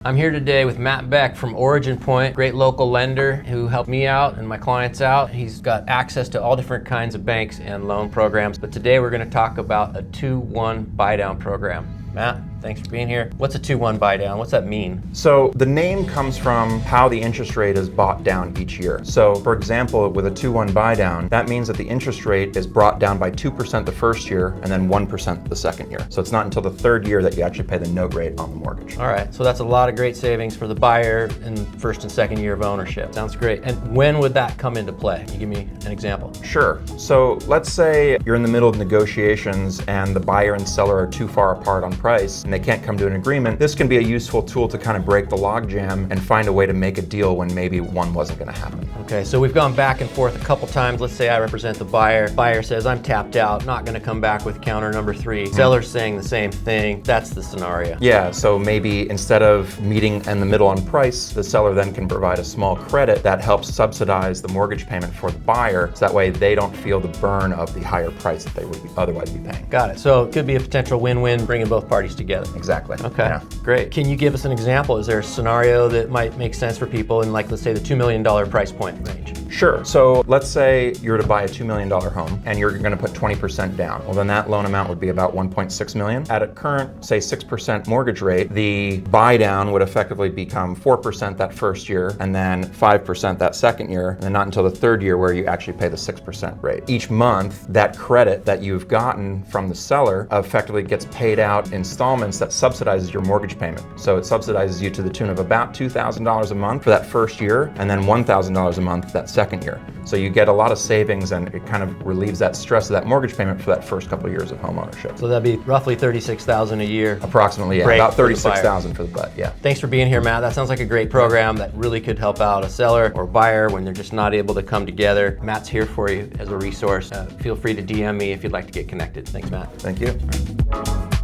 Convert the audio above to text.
I'm here today with Matt Beck from OriginPoint, great local lender who helped me out and my clients out. He's got access to all different kinds of banks and loan programs, but today we're going to talk about a 2-1 buy-down program. Matt, thanks for being here. What's a 2-1 buy-down? What's that mean? So the name comes from how the interest rate is bought down each year. So for example, with a 2-1 buy-down, that means that the interest rate is brought down by 2% the first year and then 1% the second year. So it's not until the third year that you actually pay the note rate on the mortgage. All right, so that's a lot of great savings for the buyer in first and second year of ownership. Sounds great. And when would that come into play? Can you give me an example? Sure. So let's say you're in the middle of negotiations and the buyer and seller are too far apart on price and they can't come to an agreement. This can be a useful tool to kind of break the logjam and find a way to make a deal when maybe one wasn't going to happen. Okay, so we've gone back and forth a couple times. Let's say I represent the buyer. Buyer says, I'm tapped out, not going to come back with counter number 3. Seller's saying the same thing. That's the scenario. Yeah, so maybe instead of meeting in the middle on price, the seller then can provide a small credit that helps subsidize the mortgage payment for the buyer, so that way they don't feel the burn of the higher price that they would otherwise be paying. Got it. So it could be a potential win-win, bringing both parties together. Exactly. Okay, Yeah. great. Can you give us an example? Is there a scenario that might make sense for people in, like, let's say the $2 million price point range? Sure. So let's say you're to buy a $2 million home and you're going to put 20% down. Well, then that loan amount would be about $1.6 million. At a current, say, 6% mortgage rate, the buy down would effectively become 4% that first year and then 5% that second year, and then not until the third year where you actually pay the 6% rate. Each month, that credit that you've gotten from the seller effectively gets paid out installments that subsidizes your mortgage payment. So it subsidizes you to the tune of about $2,000 a month for that first year and then $1,000 a month that second year. So you get a lot of savings and it kind of relieves that stress of that mortgage payment for that first couple of years of home ownership. So that'd be roughly $36,000 a year. Approximately, yeah. Great About for the $36,000 for the butt, yeah. Thanks for being here, Matt. That sounds like a great program that really could help out a seller or buyer when they're just not able to come together. Matt's here for you as a resource. Feel free to DM me if you'd like to get connected. Thanks, Matt. Thank you.